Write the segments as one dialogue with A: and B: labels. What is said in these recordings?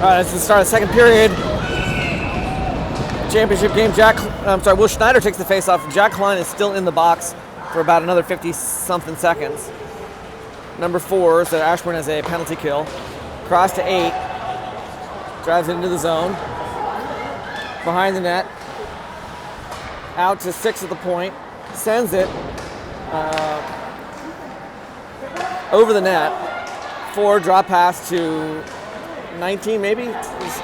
A: All right, it's the start of the second period. Championship game. Will Schneider takes the face off. Jack Klein is still in the box for about another 50-something seconds. Number 4, so Ashburn has a penalty kill. Cross to 8. Drives it into the zone. Behind the net. Out to 6 at the point. Sends it over the net. 4, drop pass to 19 maybe?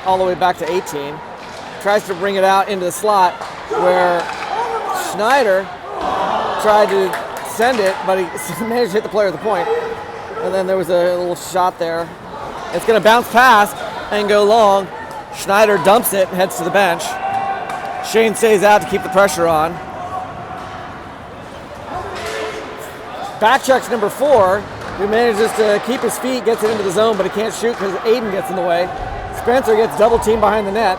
A: All the way back to 18. Tries to bring it out into the slot where Schneider tried to send it, but he managed to hit the player at the point. And then there was a little shot there. It's going to bounce past and go long. Schneider dumps it and heads to the bench. Shane stays out to keep the pressure on. Back checks number 4, who manages to keep his feet, gets it into the zone, but he can't shoot because Aiden gets in the way. Spencer gets double teamed behind the net.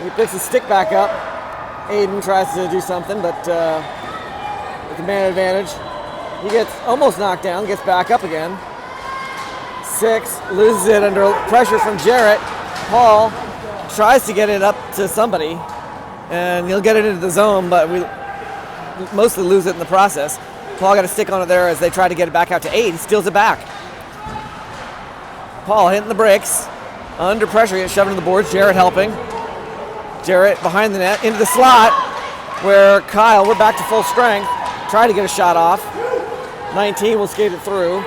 A: He picks his stick back up. Aiden tries to do something, but with the man advantage. He gets almost knocked down, gets back up again. 6, loses it under pressure from Jarrett. Paul tries to get it up to somebody, and he'll get it into the zone, but we mostly lose it in the process. Paul got a stick on it there as they try to get it back out to 8. He steals it back. Paul hitting the brakes. Under pressure, gets shoved into the boards. Jarrett helping. Jarrett behind the net, into the slot, where Kyle, we're back to full strength, try to get a shot off. 19 will skate it through.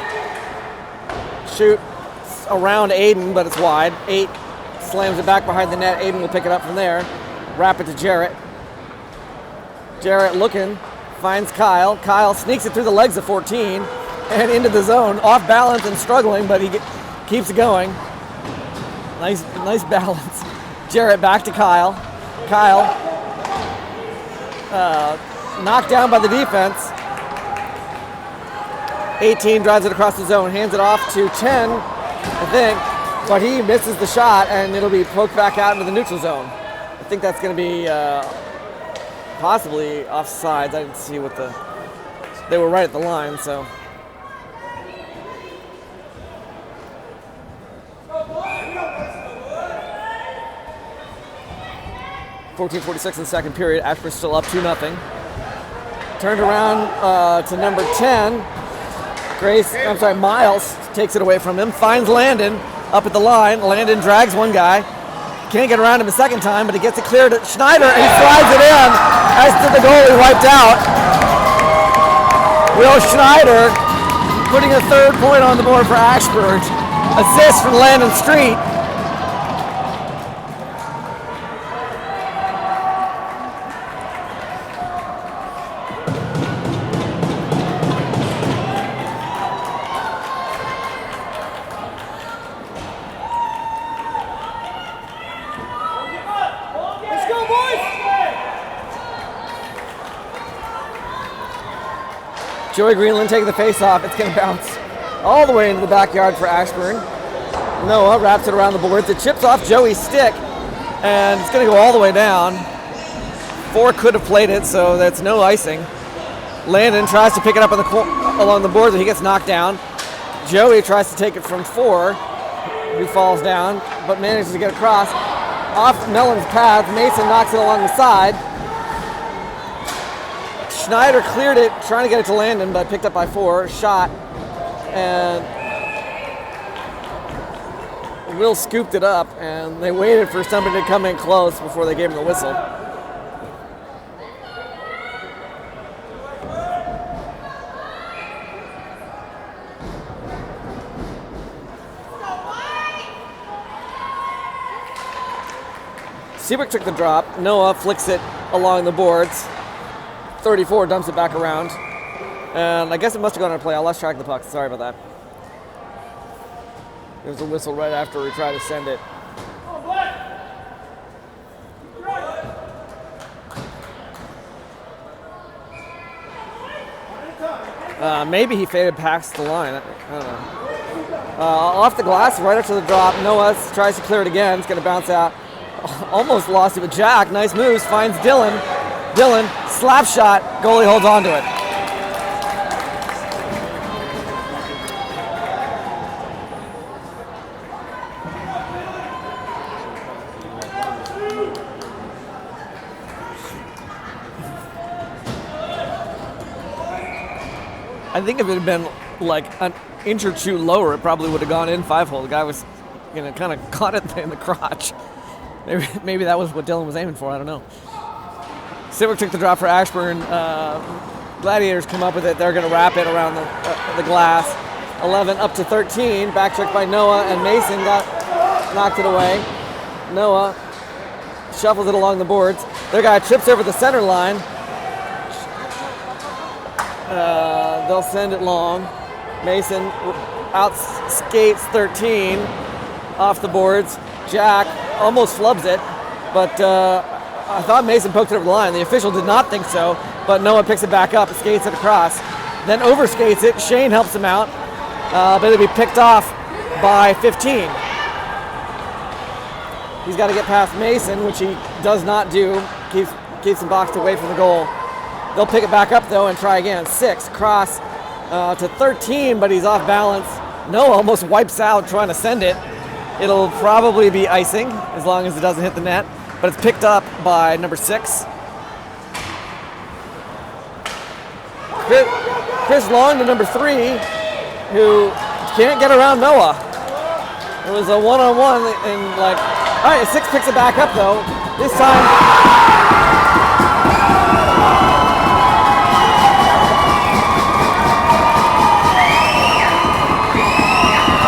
A: Shoot around Aiden, but it's wide. 8 slams it back behind the net. Aiden will pick it up from there. Wrap it to Jarrett. Jarrett looking, finds Kyle. Kyle sneaks it through the legs of 14 and into the zone. Off balance and struggling, but he keeps it going. Nice balance. Jarrett back to Kyle. Kyle knocked down by the defense. 18 drives it across the zone, hands it off to 10, I think, but he misses the shot and it'll be poked back out into the neutral zone. I think that's going to be possibly offsides. I didn't see what they were right at the line, so. .46 in the second period. Ashburn's still up 2-0. Turned around to number 10. Miles takes it away from him. Finds Landon up at the line. Landon drags one guy. Can't get around him a second time, but he gets it cleared to Schneider and he slides it in. As did the goalie, wiped out. Will Schneider putting a 3rd point on the board for Ashburn. Assist from Landon Street. Joey Greenland taking the face off. It's going to bounce all the way into the backyard for Ashburn. Noah wraps it around the boards. It chips off Joey's stick, and it's going to go all the way down. 4 could have played it, so that's no icing. Landon tries to pick it up along the board, but he gets knocked down. Joey tries to take it from 4, who falls down, but manages to get across. Off Mellon's path, Mason knocks it along the side. Schneider cleared it, trying to get it to Landon, but picked up by 4. Shot, and Will scooped it up, and they waited for somebody to come in close before they gave him the whistle. Seabrook took the drop. Noah flicks it along the boards. 34 dumps it back around. And I guess it must have gone on a play. I lost track of the puck. Sorry about that. There was a whistle right after we tried to send it. Maybe he faded past the line. I don't know. Off the glass, right after the drop. Noah tries to clear it again. It's going to bounce out. Almost lost it with Jack. Nice moves. Finds Dylan. Dylan, slap shot. Goalie holds on to it. I think if it had been like an inch or two lower, it probably would have gone in 5-hole. The guy was, kind of caught it in the crotch. Maybe that was what Dylan was aiming for. I don't know. Civic took the drop for Ashburn. Gladiators come up with it. They're going to wrap it around the glass. 11 up to 13. Back check by Noah, and Mason knocked it away. Noah shuffles it along the boards. Their guy trips over the center line. They'll send it long. Mason out skates 13 off the boards. Jack almost flubs it, but I thought Mason poked it over the line. The official did not think so, but Noah picks it back up and skates it across. Then overskates it. Shane helps him out, but it'll be picked off by 15. He's got to get past Mason, which he does not do. Keeps him boxed away from the goal. They'll pick it back up, though, and try again. 6, cross to 13, but he's off balance. Noah almost wipes out trying to send it. It'll probably be icing, as long as it doesn't hit the net, but it's picked up by number 6. Chris Long to number 3, who can't get around Noah. It was a one-on-one, and all right, 6 picks it back up, though. This time...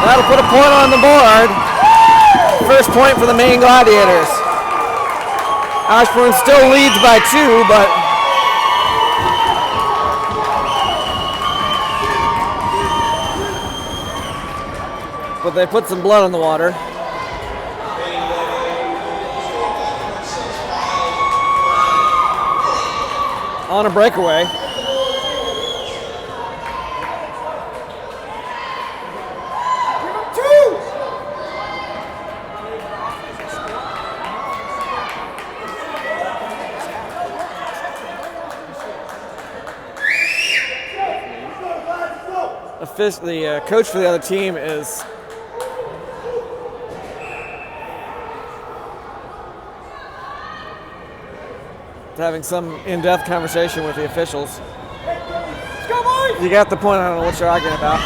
A: That'll put a point on the board. First point for the Maine Gladiators. Ashburn still leads by 2, but they put some blood on the water. On a breakaway. The coach for the other team is having some in-depth conversation with the officials. You got the point. I don't know what you're arguing about.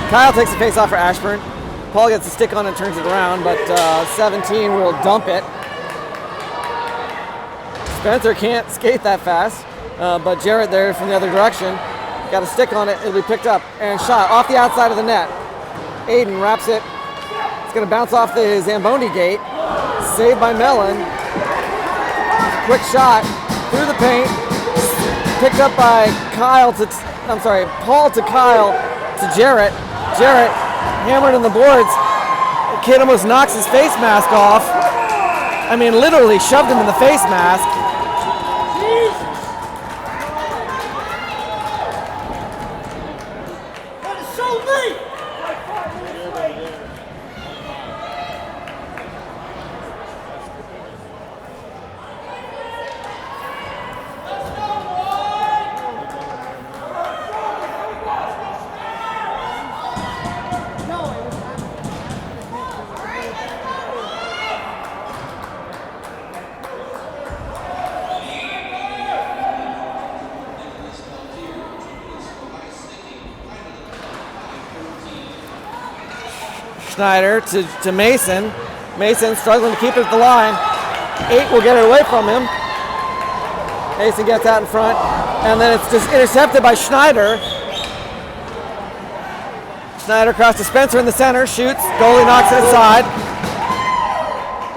A: Kyle takes the face off for Ashburn. Paul gets the stick on and turns it around, but 17 will dump it. Spencer can't skate that fast, but Jarrett there from the other direction. Got a stick on it, it'll be picked up and shot off the outside of the net. Aiden wraps it. It's going to bounce off the Zamboni gate. Saved by Mellon. Quick shot through the paint. Picked up by Paul to Kyle to Jarrett. Jarrett hammered on the boards. The kid almost knocks his face mask off. I mean, literally shoved him in the face mask. Schneider to Mason. Mason struggling to keep it at the line. 8 will get it away from him. Mason gets out in front, and then it's just intercepted by Schneider. Schneider across to Spencer in the center, shoots, goalie knocks it aside.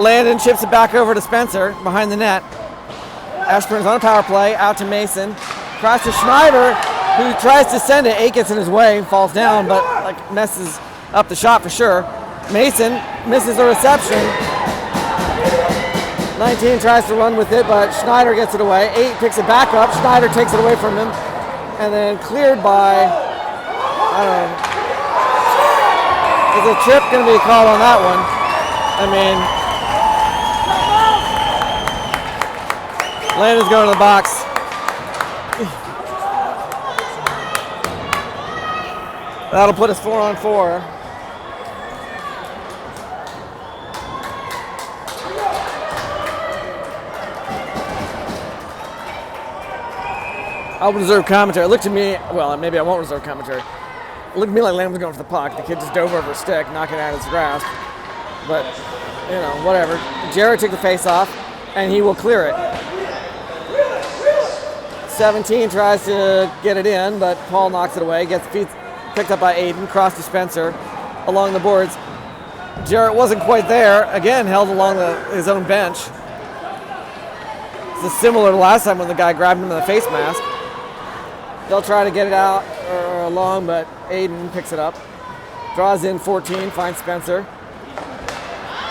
A: Landon chips it back over to Spencer behind the net. Ashburn's on a power play, out to Mason. Across to Schneider, who tries to send it. 8 gets in his way, falls down, but messes up the shot for sure. Mason misses the reception. 19 tries to run with it, but Schneider gets it away. 8 picks it back up. Schneider takes it away from him, and then cleared by, I don't know. Is a trip going to be called on that one? I mean, Landon's going to the box. That'll put us 4-on-4. I'll reserve commentary. It looked to me, well, maybe I won't reserve commentary. It looked to me like Lamb was going for the puck. The kid just dove over a stick, knocking it out of his grasp. But, you know, whatever. Jarrett took the face off, and he will clear it. 17 tries to get it in, but Paul knocks it away. Gets picked up by Aiden, cross to Spencer along the boards. Jarrett wasn't quite there. Again, held along his own bench. This is similar to last time when the guy grabbed him in the face mask. They'll try to get it out or along, but Aiden picks it up. Draws in 14, finds Spencer.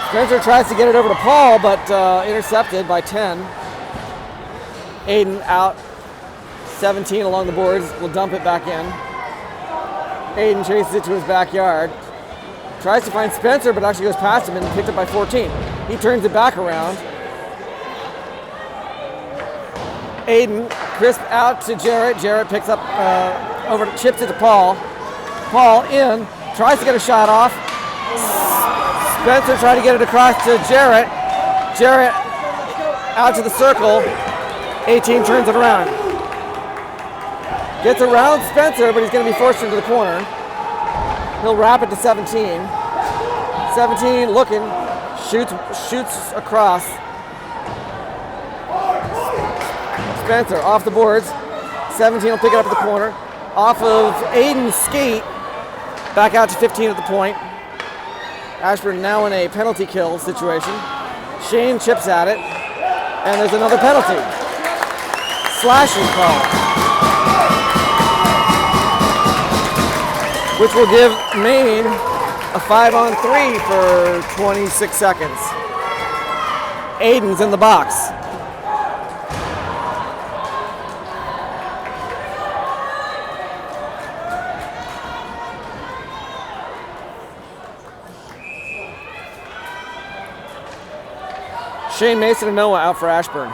A: Spencer tries to get it over to Paul, but intercepted by 10. Aiden out. 17 along the boards, will dump it back in. Aiden chases it to his backyard. Tries to find Spencer, but actually goes past him and picked up by 14. He turns it back around. Aiden, crisp out to Jarrett. Jarrett picks up, chips it to Paul. Paul in, tries to get a shot off. Spencer tried to get it across to Jarrett. Jarrett out to the circle. 18 turns it around. Gets around Spencer, but he's going to be forced into the corner. He'll wrap it to 17. 17 looking, shoots across. Spencer off the boards. 17 will pick it up at the corner. Off of Aiden's skate, back out to 15 at the point. Ashburn now in a penalty kill situation. Shane chips at it, and there's another penalty. Slashing call, which will give Maine a 5-on-3 for 26 seconds. Aiden's in the box. Shane Mason and Noah out for Ashburn.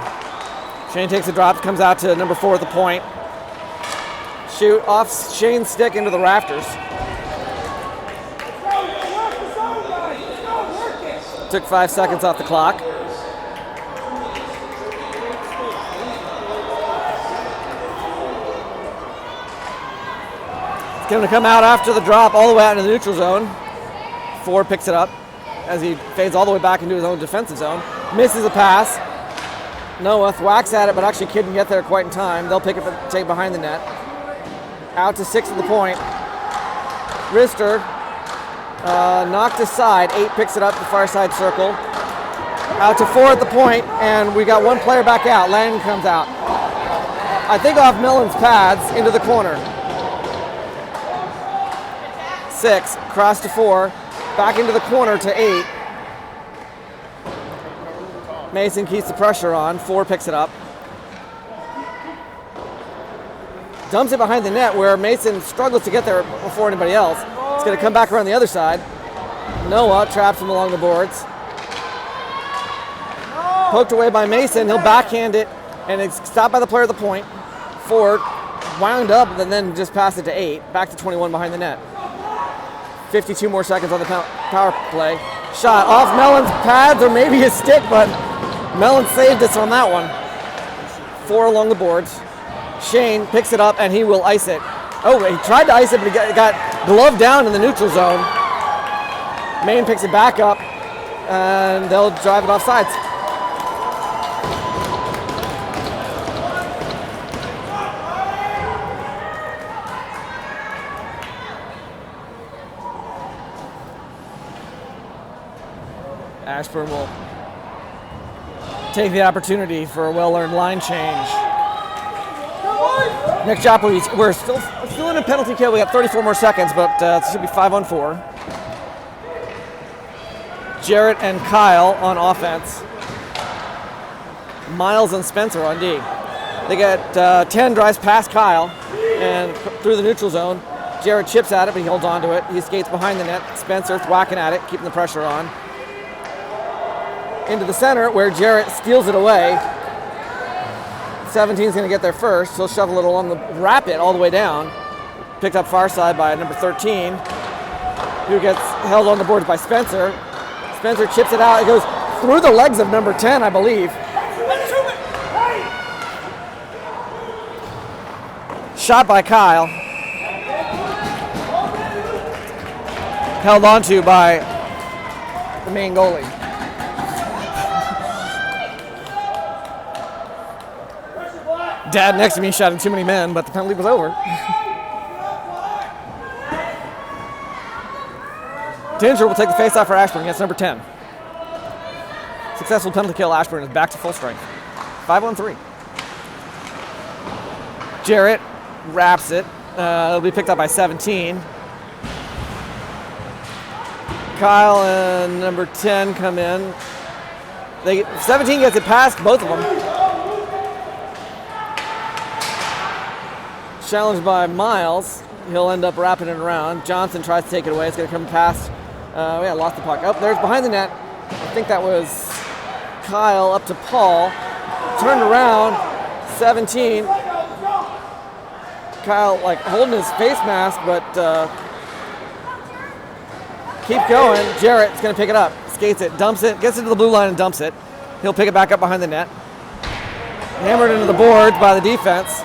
A: Shane takes a drop, comes out to number 4 at the point. Shoot off Shane's stick into the rafters. Took 5 seconds off the clock. It's going to come out after the drop all the way out into the neutral zone. 4 picks it up as he fades all the way back into his own defensive zone. Misses a pass. Noah thwacks at it, but actually couldn't get there quite in time. They'll pick it, take behind the net. Out to 6 at the point. Rister knocked aside. 8 picks it up the far side circle. Out to 4 at the point, and we got one player back out. Lang comes out. I think off Millen's pads into the corner. 6, cross to 4, back into the corner to 8. Mason keeps the pressure on. 4 picks it up. Dumps it behind the net where Mason struggles to get there before anybody else. It's going to come back around the other side. Noah traps him along the boards. Poked away by Mason. He'll backhand it, and it's stopped by the player at the point. 4 wound up and then just passed it to 8. Back to 21 behind the net. 52 more seconds on the power play. Shot off Mellon's pads or maybe his stick, but Mellon saved us on that one. 4 along the boards. Shane picks it up and he will ice it. Oh, he tried to ice it, but he got gloved down in the neutral zone. Maine picks it back up and they'll drive it off sides. Ashburn will take the opportunity for a well-earned line change. Next job, we're still in a penalty kill. We got 34 more seconds, but it should be 5-on-4. Jarrett and Kyle on offense. Miles and Spencer on D. They get 10 drives past Kyle and through the neutral zone. Jarrett chips at it, but he holds on to it. He skates behind the net. Spencer whacking at it, keeping the pressure on. Into the center where Jarrett steals it away. 17 is going to get there first. He'll shovel it along the wrap it all the way down. Picked up far side by number 13, who gets held on the boards by Spencer. Spencer chips it out. It goes through the legs of number 10, I believe. shot by Kyle. Held onto by the Maine goalie. Dad next to me shot in too many men, but the penalty was over. Dinger will take the face-off for Ashburn against number 10. Successful penalty kill. Ashburn is back to full strength. 5-on-3. Jarrett wraps it. It'll be picked up by 17. Kyle and number 10 come in. 17 gets it past both of them. Challenged by Miles. He'll end up wrapping it around. Johnson tries to take it away. It's going to come past. Yeah, lost the puck. Oh, there's behind the net. I think that was Kyle up to Paul. Turned around. 17. Kyle like holding his face mask, but keep going. Jarrett's going to pick it up. Skates it, dumps it, gets it to the blue line and dumps it. He'll pick it back up behind the net. Hammered into the boards by the defense.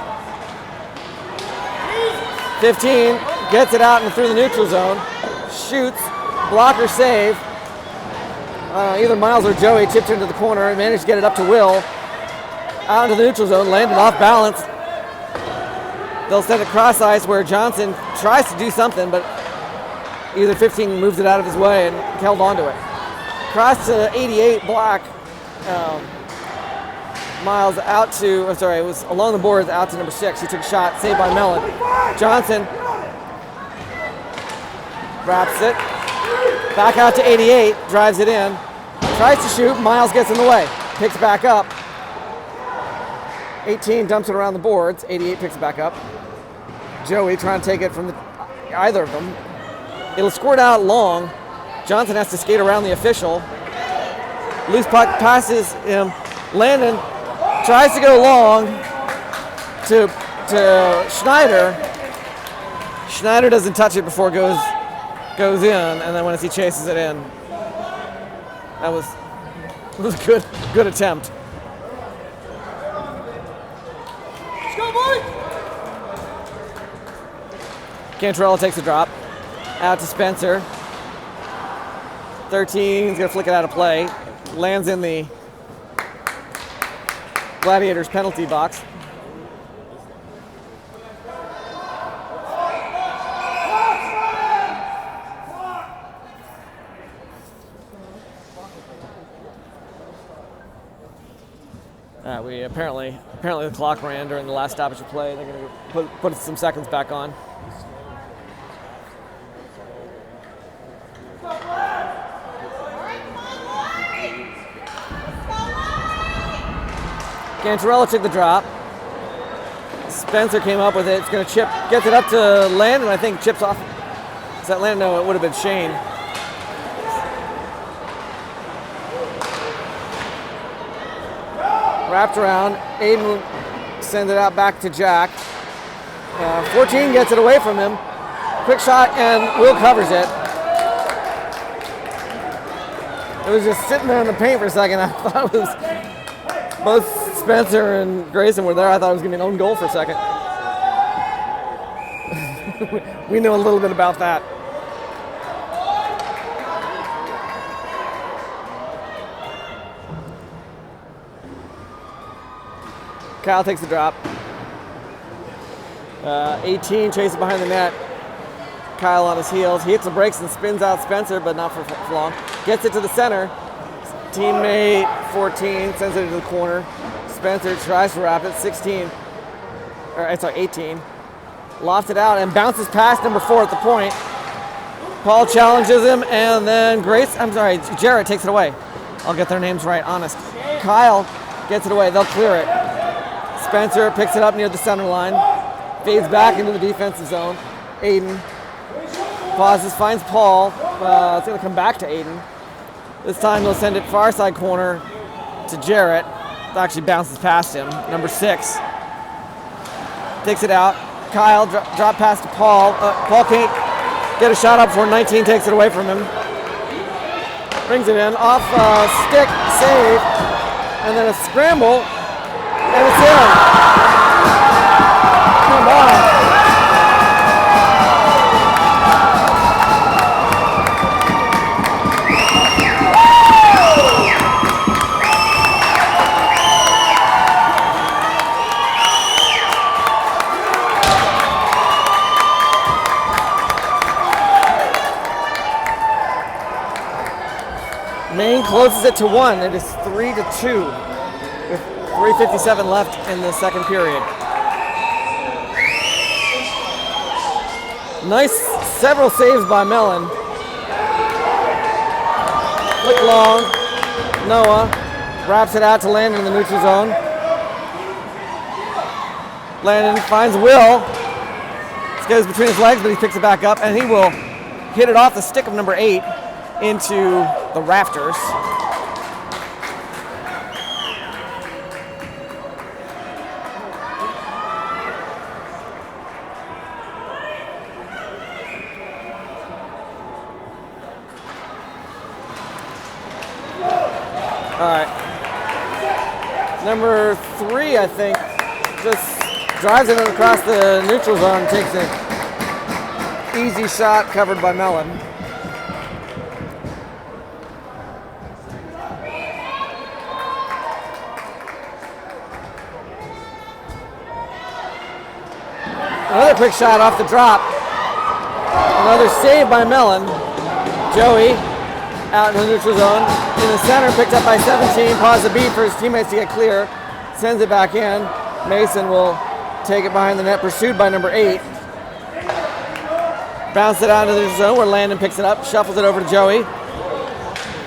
A: 15, gets it out and through the neutral zone. Shoots, blocker save. Either Miles or Joey chipped into the corner and managed to get it up to Will. Out into the neutral zone, landed off balance. They'll send it cross ice where Johnson tries to do something, but either 15 moves it out of his way and held onto it. Cross to 88, Black. Miles out to, I'm sorry, it was along the boards out to number 6. He took a shot, saved by Mellon. Johnson wraps it. Back out to 88, drives it in. Tries to shoot, Miles gets in the way. Picks back up. 18 dumps it around the boards. 88 picks it back up. Joey trying to take it from either of them. It'll squirt out long. Johnson has to skate around the official. Loose puck passes him. Landon tries to go long to Schneider. Schneider doesn't touch it before it goes in, and then once he chases it in, that was a good attempt. Let's go, boy! Cantrell takes a drop. Out to Spencer. 13 is going to flick it out of play. Lands in the Gladiators penalty box. We apparently the clock ran during the last stoppage of play. They're going to put some seconds back on. Cantarella took the drop. Spencer came up with it. It's going to chip, gets it up to Landon. I think chips off. Is that Landon? No, it would have been Shane. Wrapped around. Aiden sends it out back to Jack. 14 gets it away from him. Quick shot, and Will covers it. It was just sitting there in the paint for a second. I thought it was both Spencer and Grayson were there. I thought it was going to be an own goal for a second. We know a little bit about that. Kyle takes the drop. 18 chases behind the net. Kyle on his heels. He hits the brakes and spins out Spencer, but not for long. Gets it to the center. Teammate 14 sends it into the corner. Spencer tries to wrap it. 18. Lofts it out and bounces past number 4 at the point. Paul challenges him, and then Jarrett takes it away. I'll get their names right, honest. Kyle gets it away. They'll clear it. Spencer picks it up near the center line. Fades back into the defensive zone. Aiden pauses, finds Paul. It's going to come back to Aiden. This time they'll send it far side corner to Jarrett. It actually bounces past him. Number 6 takes it out. Kyle drop pass to Paul. Paul can't get a shot up before 19 takes it away from him. Brings it in off stick, save, and then a scramble, and it's in. Come on. Maine closes it to 1. It is 3-2 with 3:57 left in the second period. Nice, several saves by Mellon. Flick long. Noah wraps it out to Landon in the neutral zone. Landon finds Will. This goes between his legs, but he picks it back up, and he will hit it off the stick of number 8 into the rafters. All right. Number 3, I think, just drives it across the neutral zone and takes an easy shot covered by Mellon. Another quick shot off the drop. Another save by Mellon. Joey out in the neutral zone. In the center, picked up by 17. Paused the beat for his teammates to get clear. Sends it back in. Mason will take it behind the net, pursued by number 8. Bounce it out into the zone where Landon picks it up. Shuffles it over to Joey.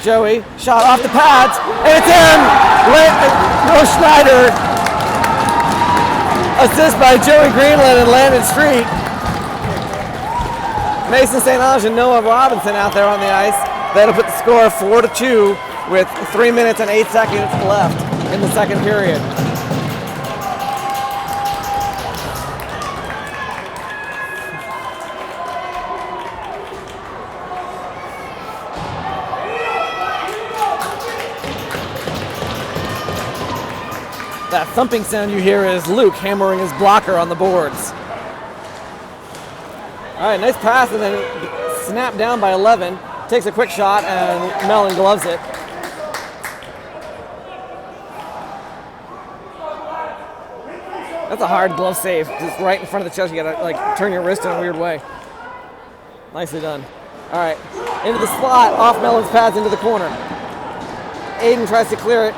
A: Joey, shot off the pads, and it's in! No Schneider. Assist by Joey Greenland and Landon Street. Mason St. Ange and Noah Robinson out there on the ice. That'll put the score 4-2 with 3 minutes and 8 seconds left in the second period. That thumping sound you hear is Luke hammering his blocker on the boards. All right, nice pass, and then snapped down by 11. Takes a quick shot, and Mellon gloves it. That's a hard glove save, just right in front of the chest. You gotta like turn your wrist in a weird way. Nicely done. All right, into the slot, off Mellon's pads into the corner. Aiden tries to clear it.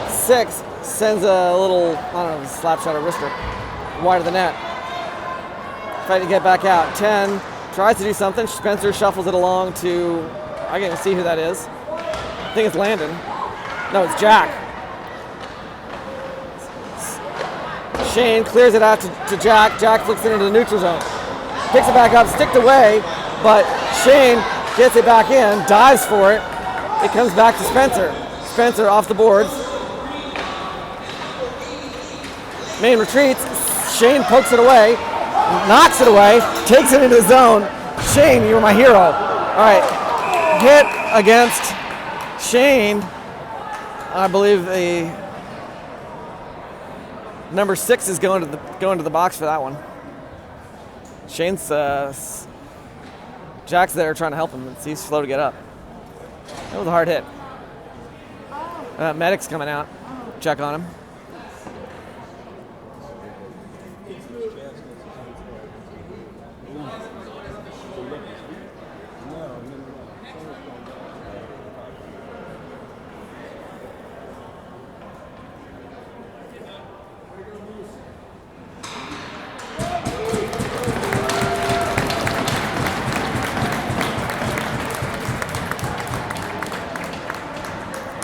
A: 6 sends a little, I don't know, slap shot or wrister wide of the net. Fighting to get back out. 10 tries to do something. Spencer shuffles it along to, I can't even see who that is. I think it's Landon. No, it's Jack. Shane clears it out to Jack. Jack flicks it into the neutral zone. Picks it back up, sticked away, but Shane gets it back in, dives for it. It comes back to Spencer. Spencer off the boards. Maine retreats. Shane pokes it away, knocks it away, takes it into the zone. Shane, you were my hero. All right, hit against Shane. I believe the number 6 is going to the box for that one. Shane's Jack's there trying to help him. He's slow to get up. That was a hard hit. Medic's coming out. Check on him.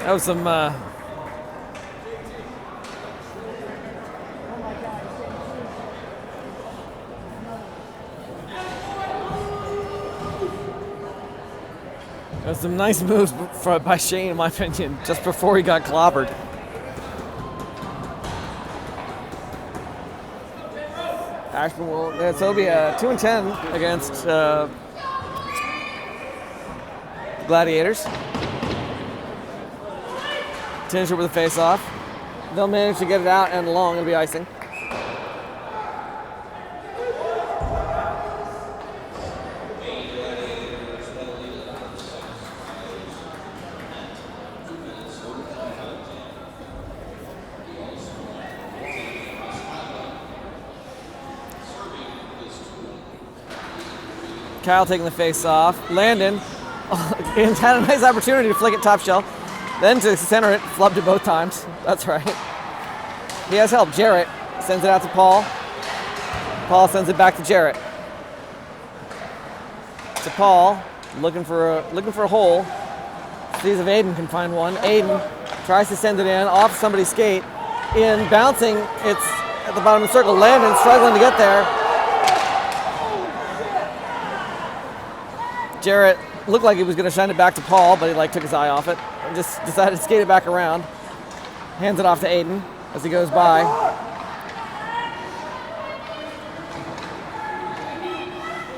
A: That was some nice moves by Shane, in my opinion, just before he got clobbered. Ashburn will, so it'll be a 2-10 against Gladiators. Tincher with a face-off. They'll manage to get it out and long. It'll be icing. Kyle taking the face-off. Landon He had a nice opportunity to flick it top shelf. Then to center it, flubbed it both times. That's right. He has help. Jarrett sends it out to Paul. Paul sends it back to Jarrett. To Paul, looking for a hole. Sees if Aiden can find one. Aiden tries to send it in off somebody's skate. In bouncing, it's at the bottom of the circle. Landon struggling to get there. Jarrett looked like he was going to send it back to Paul, but he took his eye off it and just decided to skate it back around. Hands it off to Aiden as he goes by.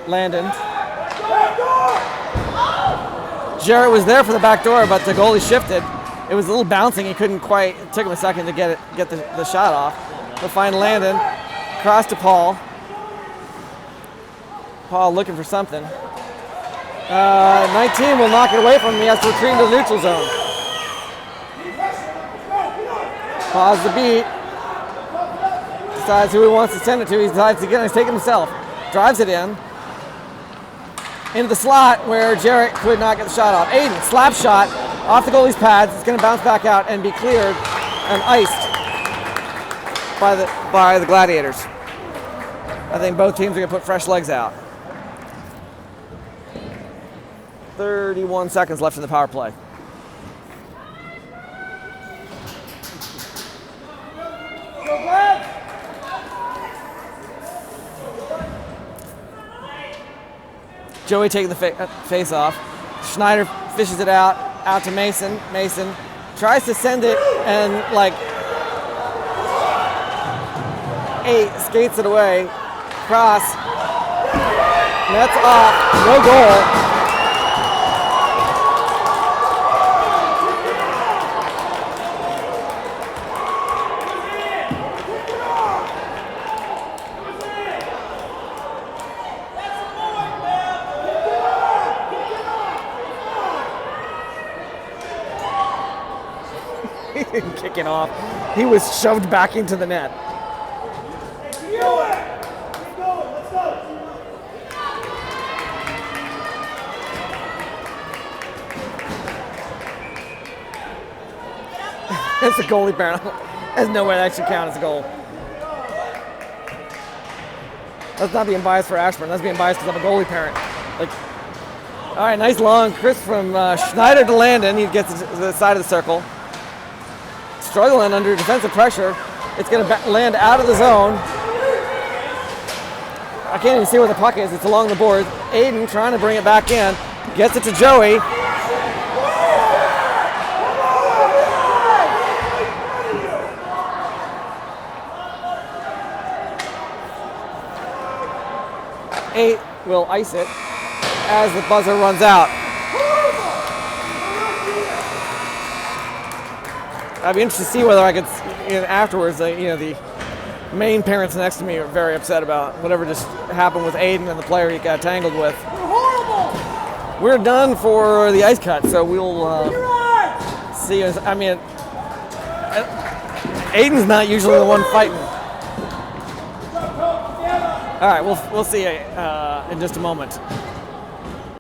A: Landon. Jarrett was there for the back door, but the goalie shifted. It was a little bouncing. He couldn't quite. It took him a second to get the shot off. He'll find Landon. Cross to Paul. Paul looking for something. 19 will knock it away from him. He has to retreat into the neutral zone. Pause the beat. Decides who he wants to send it to. He decides to get it. He's taking himself. Drives it in. Into the slot where Jarrett could not get the shot off. Aiden, slap shot off the goalie's pads. It's going to bounce back out and be cleared and iced by the Gladiators. I think both teams are going to put fresh legs out. 31 seconds left in the power play. Joey taking the face off. Schneider fishes it out to Mason. Mason tries to send it and skates it away. Cross. Nets off. No goal. Kicking off. He was shoved back into the net. That's a goalie parent. There's no way that should count as a goal. That's not being biased for Ashburn. That's being biased because I'm a goalie parent. All right, nice long crisp from Schneider to Landon. He gets to the side of the circle. Struggling under defensive pressure. It's going to land out of the zone. I can't even see where the puck is. It's along the board. Aiden trying to bring it back in. Gets it to Joey. Eight will ice it as the buzzer runs out. I'd be interested to see whether I could, afterwards, the Maine parents next to me are very upset about whatever just happened with Aiden and the player he got tangled with. We're done for the ice cut, so we'll see. Aiden's not usually the one fighting. All right, we'll see in just a moment.